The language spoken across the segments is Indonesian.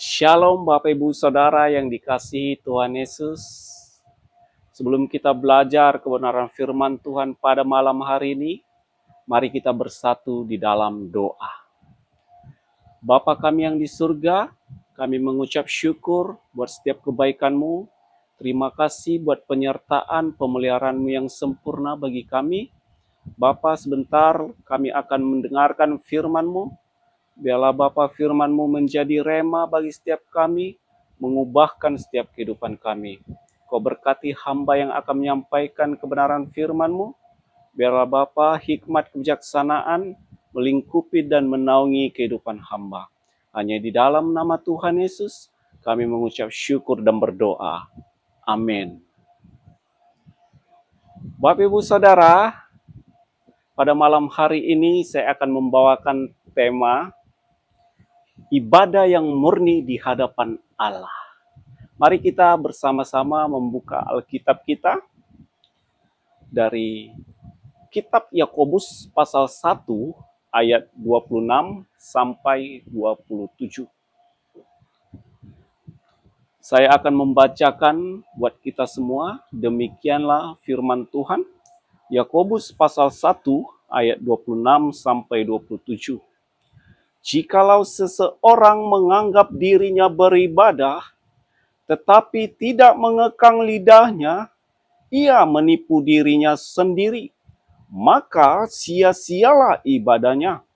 Shalom Bapak Ibu Saudara yang dikasihi Tuhan Yesus. Sebelum kita belajar kebenaran firman Tuhan pada malam hari ini, mari kita bersatu di dalam doa. Bapa kami yang di surga, kami mengucap syukur buat setiap kebaikan-Mu. Terima kasih buat penyertaan pemeliharaan-Mu yang sempurna bagi kami. Bapa, sebentar kami akan mendengarkan firman-Mu. Biarlah Bapa firman-Mu menjadi rema bagi setiap kami, mengubahkan setiap kehidupan kami. Kau berkati hamba yang akan menyampaikan kebenaran firman-Mu. Biarlah Bapa hikmat kebijaksanaan melingkupi dan menaungi kehidupan hamba. Hanya di dalam nama Tuhan Yesus, kami mengucap syukur dan berdoa. Amin. Bapak Ibu Saudara, pada malam hari ini saya akan membawakan tema ibadah yang murni di hadapan Allah. Mari kita bersama-sama membuka Alkitab kita dari Kitab Yakobus pasal 1 ayat 26 sampai 27. Saya akan membacakan buat kita semua. Demikianlah firman Tuhan. Yakobus pasal 1 ayat 26 sampai 27. Jikalau seseorang menganggap dirinya beribadah, tetapi tidak mengekang lidahnya, ia menipu dirinya sendiri. Maka sia-sialah ibadahnya.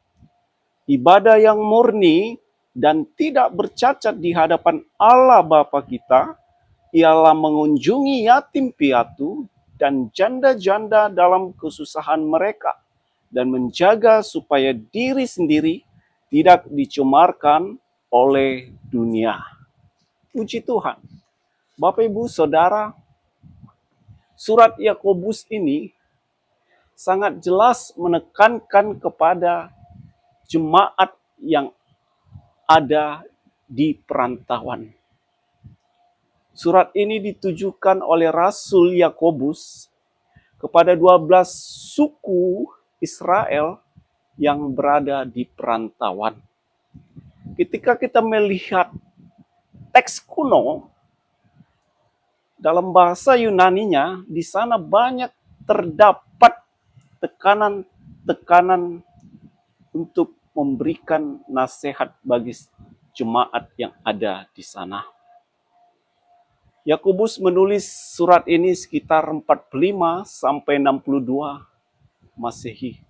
Ibadah yang murni dan tidak bercacat di hadapan Allah Bapa kita, ialah mengunjungi yatim piatu dan janda-janda dalam kesusahan mereka, dan menjaga supaya diri sendiri tidak dicemarkan oleh dunia. Puji Tuhan. Bapak Ibu Saudara, surat Yakobus ini sangat jelas menekankan kepada jemaat yang ada di perantauan. Surat ini ditujukan oleh Rasul Yakobus kepada 12 suku Israel yang berada di perantauan. Ketika kita melihat teks kuno, dalam bahasa Yunaninya, di sana banyak terdapat tekanan-tekanan untuk memberikan nasihat bagi jemaat yang ada di sana. Yakobus menulis surat ini sekitar 45 sampai 62 Masehi.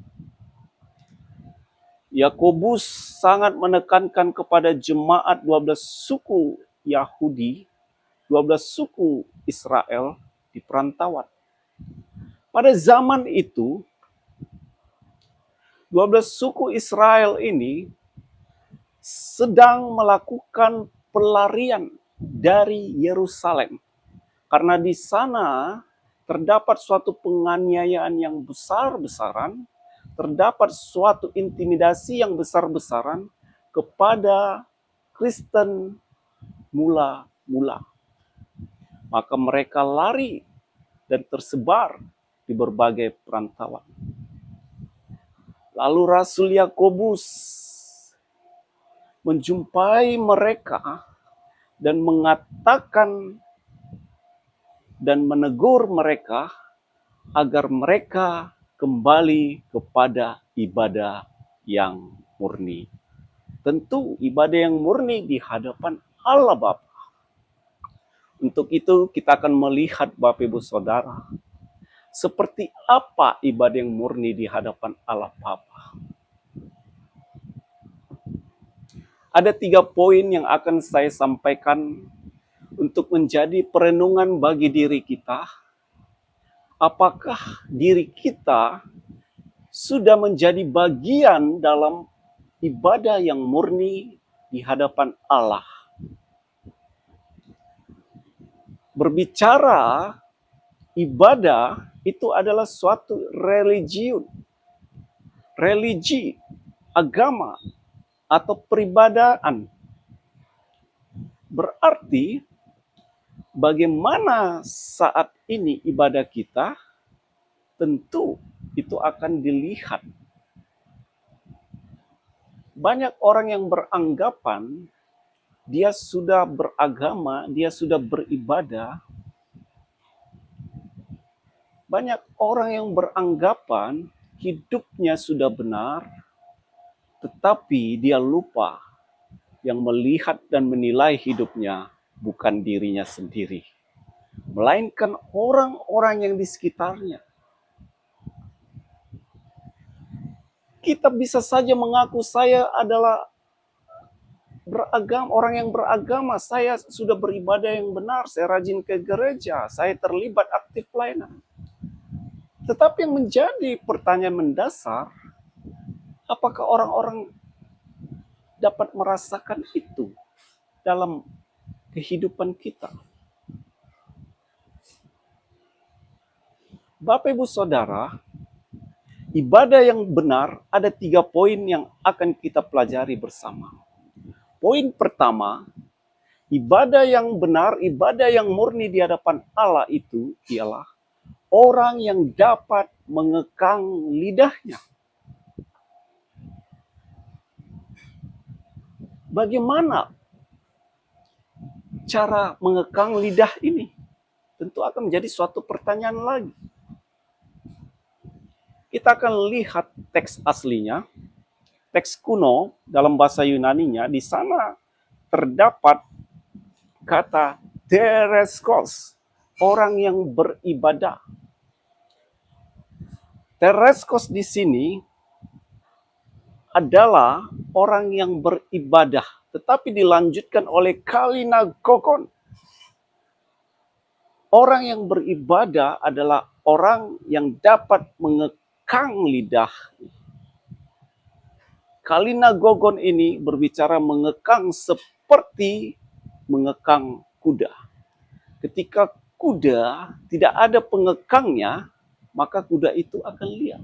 Yakobus sangat menekankan kepada jemaat 12 suku Yahudi, 12 suku Israel di perantauan. Pada zaman itu, 12 suku Israel ini sedang melakukan pelarian dari Yerusalem. Karena di sana terdapat suatu penganiayaan yang besar-besaran, terdapat suatu intimidasi yang besar-besaran kepada Kristen mula-mula. Maka mereka lari dan tersebar di berbagai perantauan. Lalu Rasul Yakobus menjumpai mereka dan mengatakan dan menegur mereka agar mereka kembali kepada ibadah yang murni. Tentu ibadah yang murni di hadapan Allah Bapa. Untuk itu kita akan melihat Bapak Ibu Saudara, seperti apa ibadah yang murni di hadapan Allah Bapa. Ada 3 poin yang akan saya sampaikan untuk menjadi perenungan bagi diri kita. Apakah diri kita sudah menjadi bagian dalam ibadah yang murni di hadapan Allah? Berbicara ibadah itu adalah suatu religi, agama, atau peribadahan. Berarti bagaimana saat ini ibadah kita, tentu itu akan dilihat. Banyak orang yang beranggapan dia sudah beragama, dia sudah beribadah. Banyak orang yang beranggapan hidupnya sudah benar, tetapi dia lupa yang melihat dan menilai hidupnya bukan dirinya sendiri, melainkan orang-orang yang di sekitarnya. Kita bisa saja mengaku saya adalah beragama, orang yang beragama, saya sudah beribadah yang benar, saya rajin ke gereja, saya terlibat aktif pelayanan. Tetapi yang menjadi pertanyaan mendasar, apakah orang-orang dapat merasakan itu dalam kehidupan kita? Bapak Ibu Saudara, ibadah yang benar ada 3 poin yang akan kita pelajari bersama. Poin pertama, ibadah yang benar, ibadah yang murni di hadapan Allah itu ialah orang yang dapat mengekang lidahnya. Bagaimana cara mengekang lidah ini? Tentu akan menjadi suatu pertanyaan lagi. Kita akan lihat teks aslinya, teks kuno dalam bahasa Yunaninya. Di sana terdapat kata tereskos, orang yang beribadah. Tereskos di sini adalah orang yang beribadah, tetapi dilanjutkan oleh kalinagogon. Orang yang beribadah adalah orang yang dapat mengekang lidah. Kalinagogon ini berbicara mengekang seperti mengekang kuda. Ketika kuda tidak ada pengekangnya, maka kuda itu akan liar.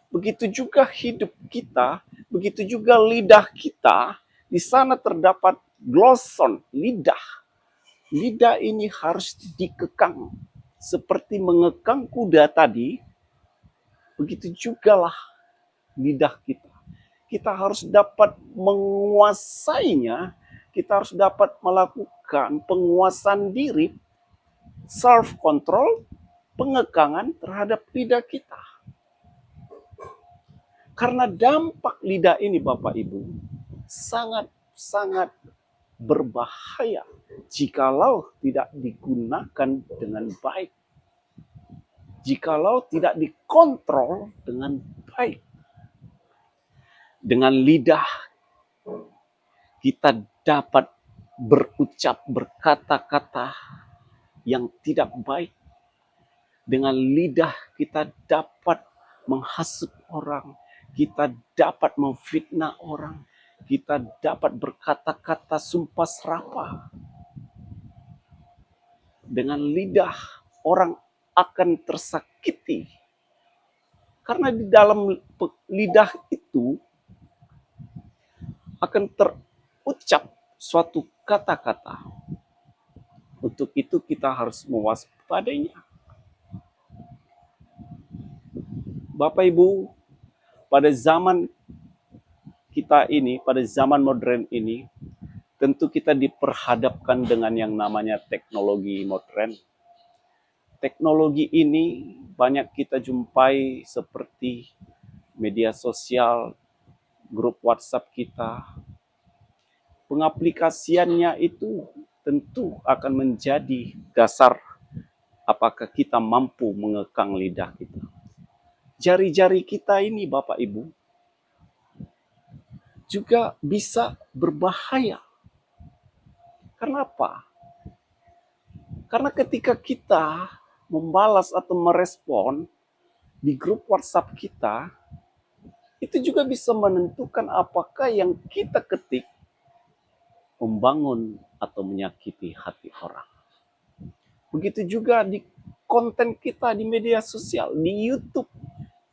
Begitu juga hidup kita, begitu juga lidah kita. Di sana terdapat gloson, lidah. Lidah ini harus dikekang. Seperti mengekang kuda tadi, begitu jugalah lidah kita. Kita harus dapat menguasainya, kita harus dapat melakukan penguasaan diri, self-control, pengekangan terhadap lidah kita. Karena dampak lidah ini Bapak Ibu sangat-sangat berbahaya jikalau tidak digunakan dengan baik. Jikalau tidak dikontrol dengan baik. Dengan lidah kita dapat berucap, berkata-kata yang tidak baik. Dengan lidah kita dapat menghasut orang, kita dapat memfitnah orang, kita dapat berkata-kata sumpah serapah. Dengan lidah orang akan tersakiti. Karena di dalam lidah itu akan terucap suatu kata-kata. Untuk itu kita harus mewaspadainya. Bapak Ibu, pada zaman kita ini, pada zaman modern ini, tentu kita diperhadapkan dengan yang namanya teknologi modern. Teknologi ini banyak kita jumpai seperti media sosial, grup WhatsApp kita. Pengaplikasiannya itu tentu akan menjadi dasar apakah kita mampu mengekang lidah kita. Jari-jari kita ini Bapak Ibu juga bisa berbahaya. Kenapa? Karena ketika kita membalas atau merespon di grup WhatsApp kita, itu juga bisa menentukan apakah yang kita ketik membangun atau menyakiti hati orang. Begitu juga di konten kita di media sosial, di YouTube,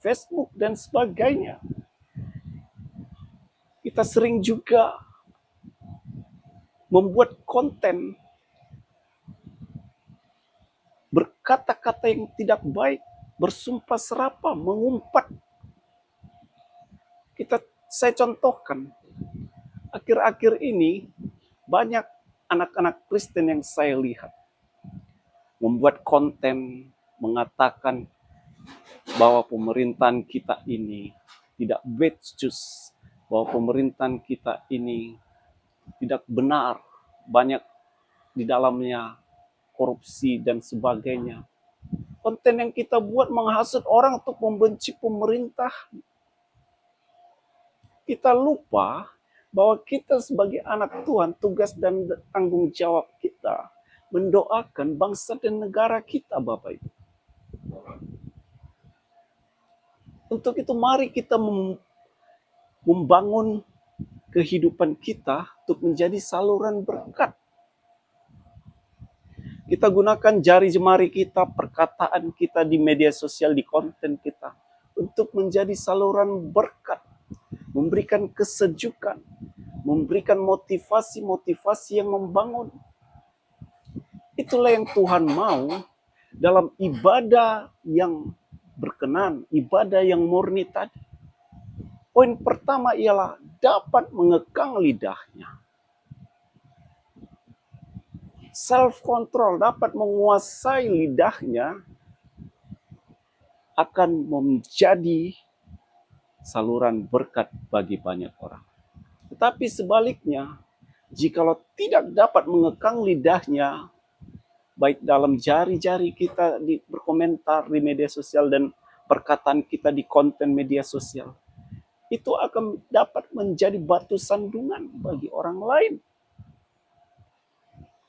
Facebook, dan sebagainya. Kita sering juga membuat konten berkata-kata yang tidak baik, bersumpah serapah, mengumpat. Saya contohkan, akhir-akhir ini banyak anak-anak Kristen yang saya lihat membuat konten mengatakan bahwa pemerintahan kita ini tidak becus, bahwa pemerintahan kita ini tidak benar, banyak di dalamnya korupsi dan sebagainya. Konten yang kita buat menghasut orang untuk membenci pemerintah. Kita lupa bahwa kita sebagai anak Tuhan, tugas dan tanggung jawab kita mendoakan bangsa dan negara kita, Bapak Ibu. Untuk itu mari kita membangun kehidupan kita untuk menjadi saluran berkat. Kita gunakan jari jemari kita, perkataan kita di media sosial, di konten kita, untuk menjadi saluran berkat, memberikan kesejukan, memberikan motivasi-motivasi yang membangun. Itulah yang Tuhan mau dalam ibadah yang berkenan, ibadah yang murni tadi. Poin pertama ialah dapat mengekang lidahnya. Self-control, dapat menguasai lidahnya, akan menjadi saluran berkat bagi banyak orang. Tetapi sebaliknya, jikalau tidak dapat mengekang lidahnya, baik dalam jari-jari kita berkomentar di media sosial dan perkataan kita di konten media sosial, itu akan dapat menjadi batu sandungan bagi orang lain.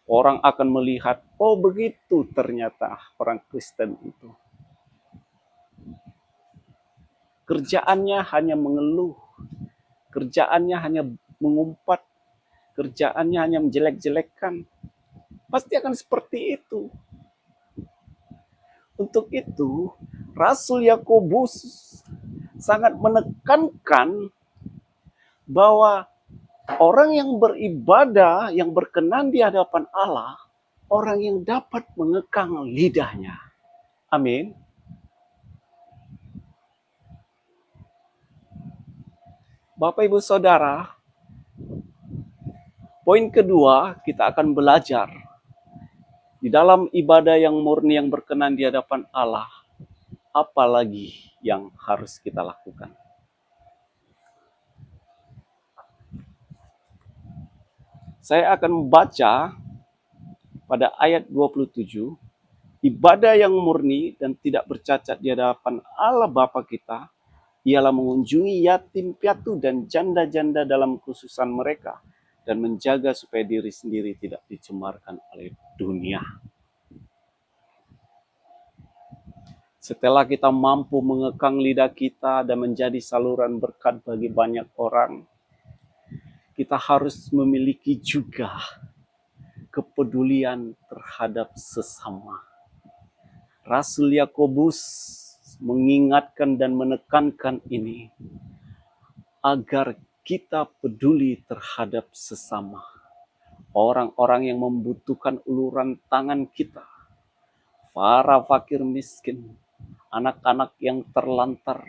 Orang akan melihat, oh begitu ternyata orang Kristen itu. Kerjaannya hanya mengeluh, kerjaannya hanya mengumpat, kerjaannya hanya menjelek-jelekkan. Pasti akan seperti itu. Untuk itu, Rasul Yakobus sangat menekankan bahwa orang yang beribadah, yang berkenan di hadapan Allah, orang yang dapat mengekang lidahnya. Amin. Bapak, Ibu, Saudara, poin kedua, kita akan belajar di dalam ibadah yang murni, yang berkenan di hadapan Allah, apa lagi yang harus kita lakukan. Saya akan membaca pada ayat 27, ibadah yang murni dan tidak bercacat di hadapan Allah Bapa kita, ialah mengunjungi yatim piatu dan janda-janda dalam kesusahan mereka, dan menjaga supaya diri sendiri tidak dicemarkan oleh dunia. Setelah kita mampu mengekang lidah kita dan menjadi saluran berkat bagi banyak orang, kita harus memiliki juga kepedulian terhadap sesama. Rasul Yakobus mengingatkan dan menekankan ini agar kita peduli terhadap sesama. Orang-orang yang membutuhkan uluran tangan kita, para fakir miskin, anak-anak yang terlantar,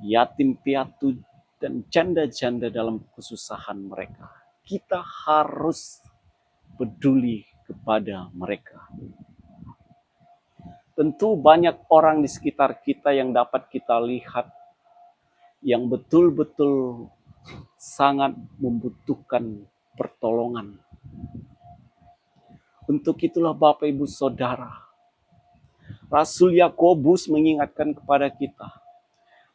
yatim piatu, dan janda-janda dalam kesusahan mereka. Kita harus peduli kepada mereka. Tentu banyak orang di sekitar kita yang dapat kita lihat yang betul-betul sangat membutuhkan pertolongan. Untuk itulah Bapak, Ibu, Saudara, Rasul Yakobus mengingatkan kepada kita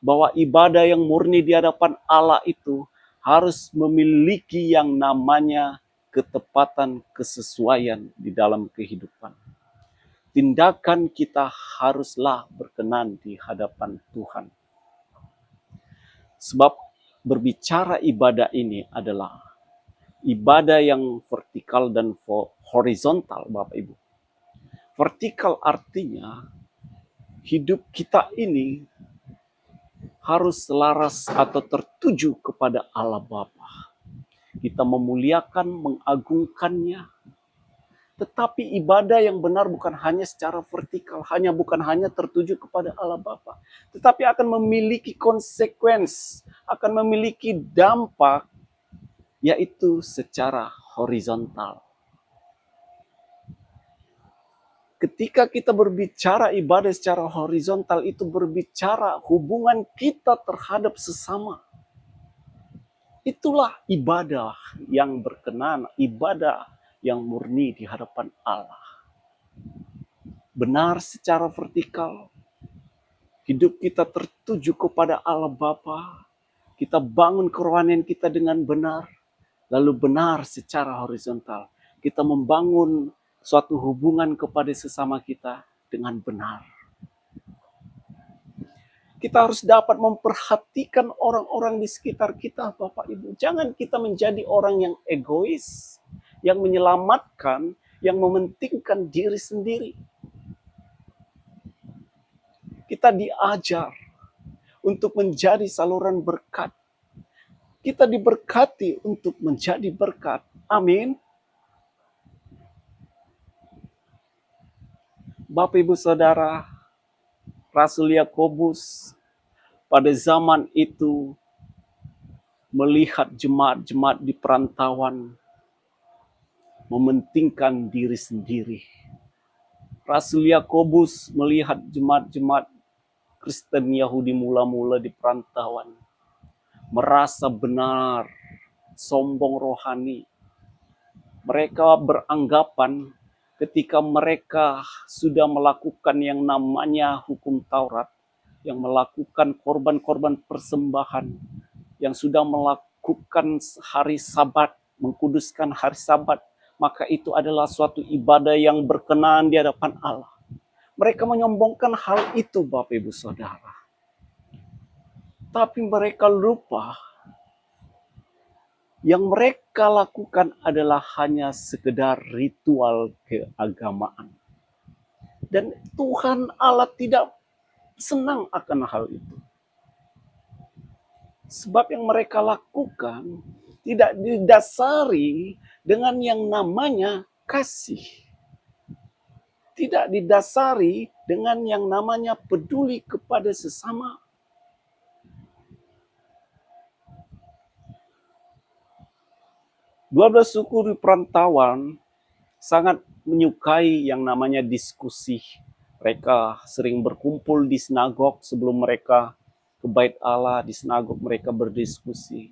bahwa ibadah yang murni di hadapan Allah itu harus memiliki yang namanya ketepatan, kesesuaian di dalam kehidupan. Tindakan kita haruslah berkenan di hadapan Tuhan. Sebab berbicara ibadah ini adalah ibadah yang vertikal dan horizontal, Bapak Ibu. Vertikal artinya hidup kita ini harus selaras atau tertuju kepada Allah Bapa. Kita memuliakan, mengagungkannya. Tetapi ibadah yang benar bukan hanya secara vertikal, bukan hanya tertuju kepada Allah Bapa, tetapi akan memiliki konsekuensi, akan memiliki dampak, yaitu secara horizontal. Ketika kita berbicara ibadah secara horizontal, itu berbicara hubungan kita terhadap sesama. Itulah ibadah yang berkenan, ibadah yang murni di hadapan Allah. Benar secara vertikal, hidup kita tertuju kepada Allah Bapa. Kita bangun kerohanian kita dengan benar. Lalu benar secara horizontal, kita membangun suatu hubungan kepada sesama kita dengan benar. Kita harus dapat memperhatikan orang-orang di sekitar kita, Bapak Ibu. Jangan kita menjadi orang yang egois, yang menyelamatkan, yang mementingkan diri sendiri. Kita diajar untuk menjadi saluran berkat. Kita diberkati untuk menjadi berkat. Amin. Bapak Ibu Saudara, Rasul Yakobus pada zaman itu melihat jemaat-jemaat di perantauan mementingkan diri sendiri. Rasul Yakobus melihat jemaat-jemaat Kristen Yahudi mula-mula di perantauan merasa benar, sombong rohani. Mereka beranggapan ketika mereka sudah melakukan yang namanya hukum Taurat, yang melakukan korban-korban persembahan, yang sudah melakukan hari Sabat, mengkuduskan hari Sabat, maka itu adalah suatu ibadah yang berkenan di hadapan Allah. Mereka menyombongkan hal itu, Bapak Ibu Saudara. Tapi mereka lupa yang mereka lakukan adalah hanya sekedar ritual keagamaan. Dan Tuhan Allah tidak senang akan hal itu. Sebab yang mereka lakukan tidak didasari dengan yang namanya kasih. Tidak didasari dengan yang namanya peduli kepada sesama. Dua belas suku di perantauan sangat menyukai yang namanya diskusi. Mereka sering berkumpul di sinagog sebelum mereka ke bait Allah. Di sinagog mereka berdiskusi.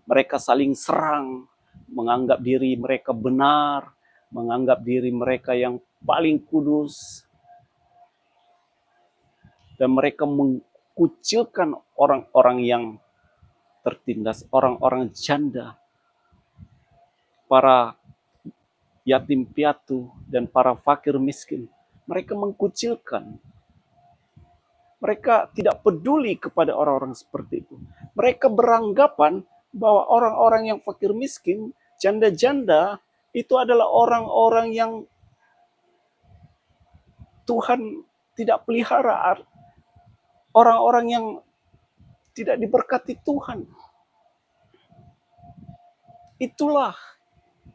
Mereka saling serang, menganggap diri mereka benar, menganggap diri mereka yang paling kudus. Dan mereka mengkucilkan orang-orang yang tertindas, orang-orang janda, para yatim piatu, dan para fakir miskin. Mereka mengkucilkan. Mereka tidak peduli kepada orang-orang seperti itu. Mereka beranggapan bahwa orang-orang yang fakir miskin, janda-janda, itu adalah orang-orang yang Tuhan tidak pelihara. Orang-orang yang tidak diberkati Tuhan. Itulah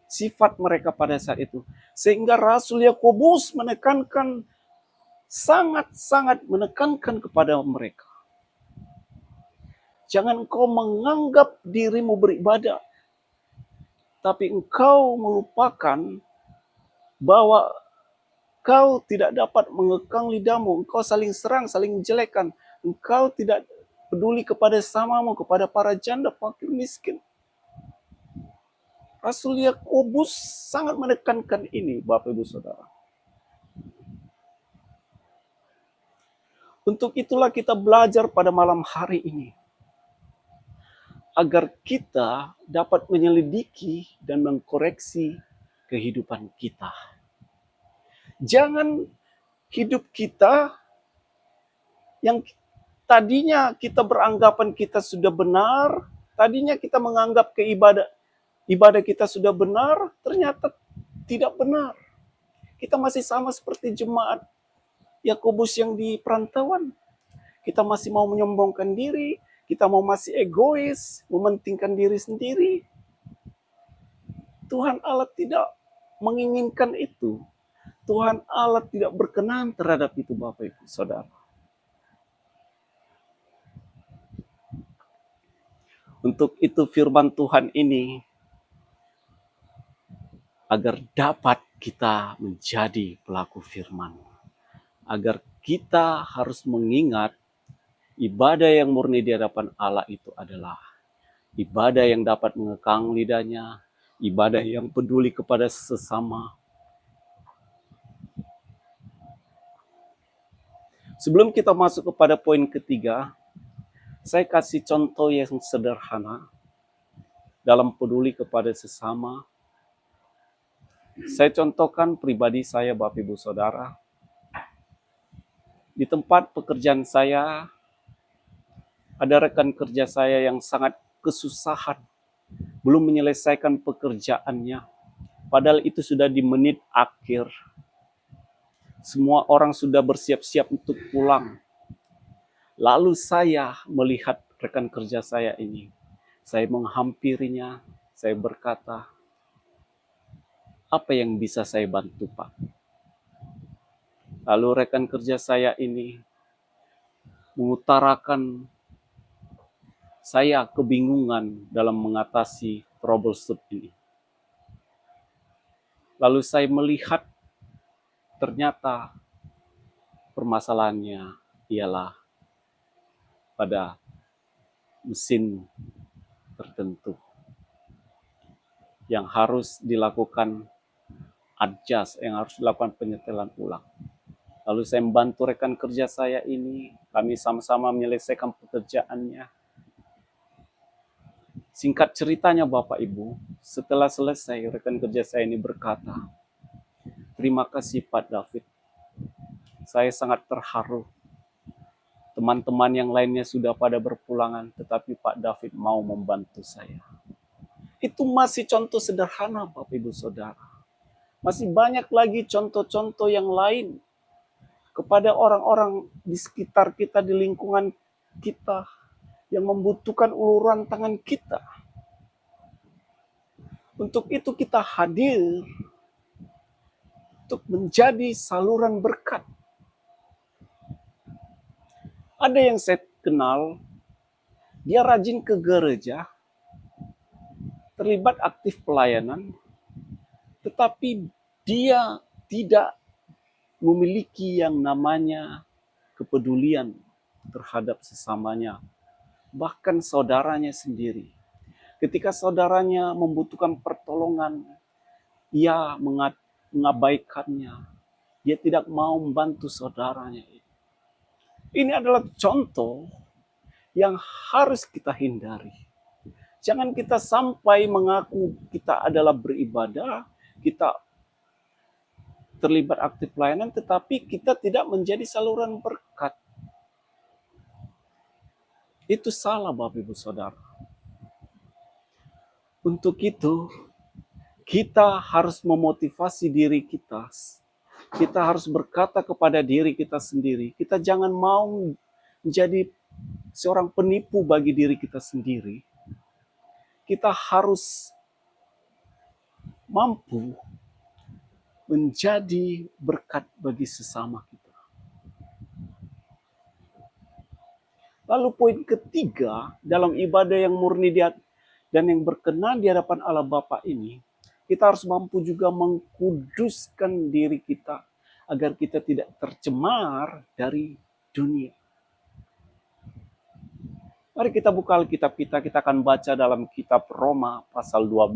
sifat mereka pada saat itu. Sehingga Rasul Yakobus menekankan, sangat-sangat menekankan kepada mereka. Jangan engkau menganggap dirimu beribadah, tapi engkau melupakan bahwa kau tidak dapat mengekang lidahmu. Engkau saling serang, saling menjelekan. Engkau tidak peduli kepada samamu, kepada para janda, fakir, miskin. Rasul Yakobus sangat menekankan ini, Bapak Ibu Saudara. Untuk itulah kita belajar pada malam hari ini. Agar kita dapat menyelidiki dan mengkoreksi kehidupan kita. Jangan hidup kita yang tadinya kita beranggapan kita sudah benar, tadinya kita menganggap ibadah kita sudah benar, ternyata tidak benar. Kita masih sama seperti jemaat Yakobus yang di perantauan. Kita masih mau menyombongkan diri, kita mau masih egois, mementingkan diri sendiri. Tuhan Allah tidak menginginkan itu. Tuhan Allah tidak berkenan terhadap itu, Bapak Ibu Saudara. Untuk itu firman Tuhan ini agar dapat kita menjadi pelaku firman. Agar kita harus mengingat ibadah yang murni di hadapan Allah itu adalah ibadah yang dapat mengekang lidahnya, ibadah yang peduli kepada sesama. Sebelum kita masuk kepada poin ketiga, saya kasih contoh yang sederhana dalam peduli kepada sesama. Saya contohkan pribadi saya, Bapak Ibu Saudara. Di tempat pekerjaan saya, ada rekan kerja saya yang sangat kesusahan, belum menyelesaikan pekerjaannya. Padahal itu sudah di menit akhir. Semua orang sudah bersiap-siap untuk pulang. Lalu saya melihat rekan kerja saya ini. Saya menghampirinya, saya berkata, apa yang bisa saya bantu, Pak? Lalu rekan kerja saya ini mengutarakan saya kebingungan dalam mengatasi troubleshoot ini. Lalu saya melihat ternyata permasalahannya ialah pada mesin tertentu yang harus dilakukan adjust, yang harus dilakukan penyetelan ulang. Lalu saya membantu rekan kerja saya ini, kami sama-sama menyelesaikan pekerjaannya. Singkat ceritanya Bapak Ibu, setelah selesai rekan kerja saya ini berkata, terima kasih Pak David, saya sangat terharu. Teman-teman yang lainnya sudah pada berpulangan, tetapi Pak David mau membantu saya. Itu masih contoh sederhana Bapak Ibu Saudara. Masih banyak lagi contoh-contoh yang lain kepada orang-orang di sekitar kita, di lingkungan kita, yang membutuhkan uluran tangan kita. Untuk itu kita hadir untuk menjadi saluran berkat. Ada yang saya kenal, dia rajin ke gereja, terlibat aktif pelayanan, tetapi dia tidak memiliki yang namanya kepedulian terhadap sesamanya, bahkan saudaranya sendiri. Ketika saudaranya membutuhkan pertolongan, ia mengabaikannya. Dia tidak mau membantu saudaranya. Ini adalah contoh yang harus kita hindari. Jangan kita sampai mengaku kita adalah beribadah, kita terlibat aktif pelayanan, tetapi kita tidak menjadi saluran berkat. Itu salah Bapak Ibu Saudara. Untuk itu, kita harus memotivasi diri kita. Kita harus berkata kepada diri kita sendiri, kita jangan mau menjadi seorang penipu bagi diri kita sendiri. Kita harus mampu menjadi berkat bagi sesama kita. Lalu poin ketiga, dalam ibadah yang murni dan yang berkenan di hadapan Allah Bapa ini, kita harus mampu juga mengkuduskan diri kita agar kita tidak tercemar dari dunia. Mari kita buka Alkitab kita akan baca dalam kitab Roma pasal 12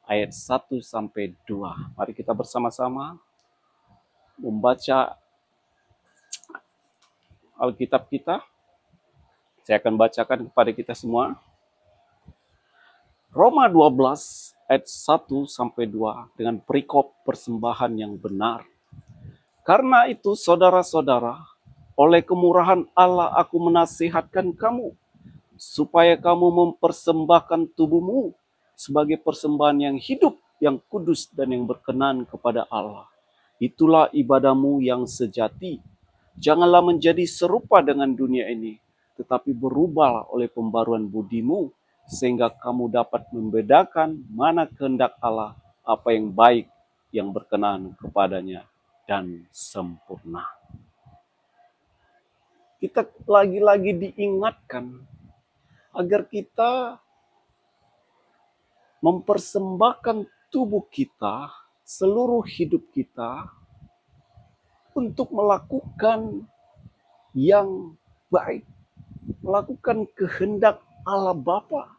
ayat 1 sampai 2. Mari kita bersama-sama membaca Alkitab kita. Saya akan bacakan kepada kita semua. Roma 12 ayat 1 sampai 2 dengan perikop persembahan yang benar. Karena itu saudara-saudara, oleh kemurahan Allah aku menasihatkan kamu, supaya kamu mempersembahkan tubuhmu sebagai persembahan yang hidup, yang kudus dan yang berkenan kepada Allah. Itulah ibadahmu yang sejati. Janganlah menjadi serupa dengan dunia ini, tetapi berubahlah oleh pembaruan budimu, sehingga kamu dapat membedakan mana kehendak Allah, apa yang baik, yang berkenan kepadanya, dan sempurna. Kita lagi-lagi diingatkan agar kita mempersembahkan tubuh kita, seluruh hidup kita untuk melakukan yang baik, melakukan kehendak Allah Bapa,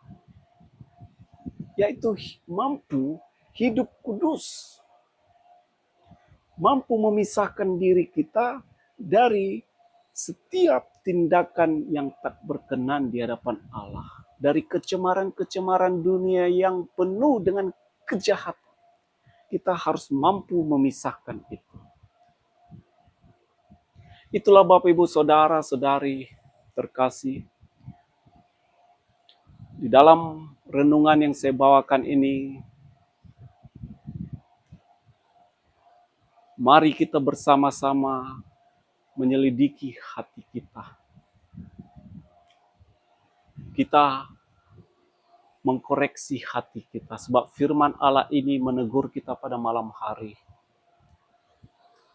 yaitu mampu hidup kudus, mampu memisahkan diri kita dari setiap tindakan yang tak berkenan di hadapan Allah, dari kecemaran-kecemaran dunia yang penuh dengan kejahatan. Kita harus mampu memisahkan itu. Itulah Bapak Ibu Saudara-saudari terkasih, di dalam renungan yang saya bawakan ini, mari kita bersama-sama menyelidiki hati kita. Kita mengkoreksi hati kita, sebab firman Allah ini menegur kita pada malam hari.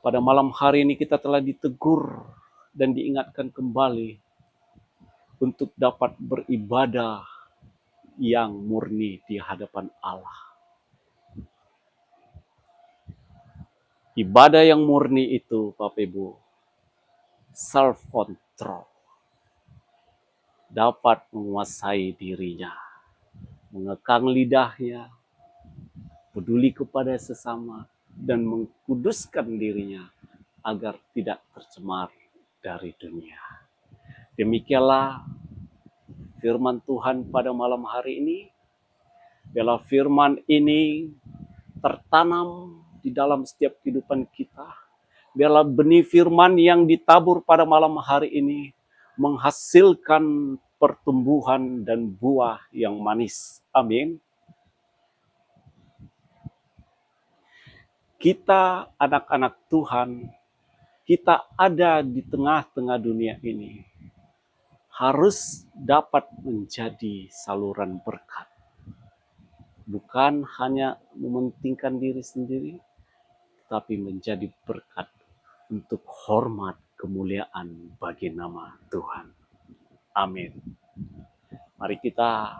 Pada malam hari ini kita telah ditegur dan diingatkan kembali untuk dapat beribadah yang murni di hadapan Allah. Ibadah yang murni itu, Bapak Ibu, self-control. Dapat menguasai dirinya, mengekang lidahnya, peduli kepada sesama, dan mengkuduskan dirinya agar tidak tercemar dari dunia. Demikianlah firman Tuhan pada malam hari ini. Biarlah firman ini tertanam di dalam setiap kehidupan kita. Biarlah benih firman yang ditabur pada malam hari ini menghasilkan pertumbuhan dan buah yang manis. Amin. Kita anak-anak Tuhan, kita ada di tengah-tengah dunia ini, harus dapat menjadi saluran berkat. Bukan hanya mementingkan diri sendiri, tapi menjadi berkat untuk hormat kemuliaan bagi nama Tuhan. Amin. Mari kita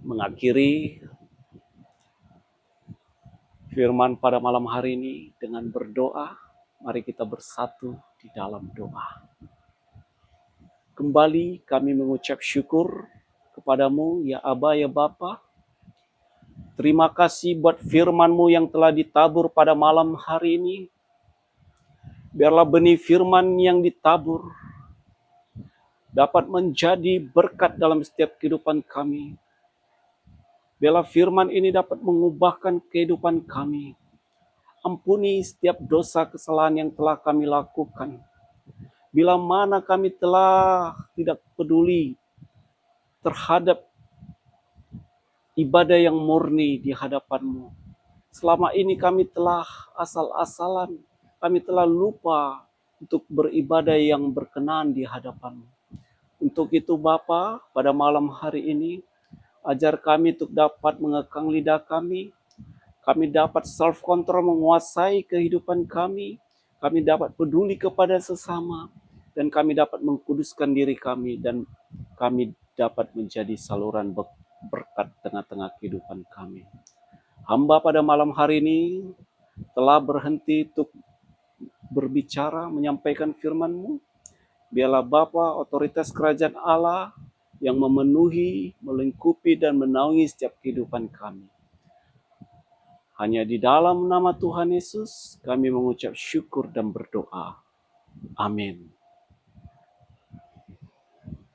mengakhiri firman pada malam hari ini dengan berdoa. Mari kita bersatu di dalam doa. Kembali kami mengucap syukur kepadamu, ya Aba, ya Bapa. Terima kasih buat firman-Mu yang telah ditabur pada malam hari ini. Biarlah benih firman yang ditabur dapat menjadi berkat dalam setiap kehidupan kami. Biarlah firman ini dapat mengubahkan kehidupan kami. Ampuni setiap dosa kesalahan yang telah kami lakukan. Bila mana kami telah tidak peduli terhadap ibadah yang murni di hadapan-Mu. Selama ini kami telah asal-asalan, kami telah lupa untuk beribadah yang berkenan di hadapan-Mu. Untuk itu Bapa, pada malam hari ini, ajar kami untuk dapat mengekang lidah kami dapat self-control menguasai kehidupan kami dapat peduli kepada sesama, dan kami dapat mengkuduskan diri kami, dan kami dapat menjadi saluran berkat tengah-tengah kehidupan kami. Hamba pada malam hari ini telah berhenti untuk berbicara, menyampaikan firman-Mu. Biarlah Bapa, otoritas kerajaan Allah yang memenuhi, melingkupi, dan menaungi setiap kehidupan kami. Hanya di dalam nama Tuhan Yesus kami mengucap syukur dan berdoa. Amin.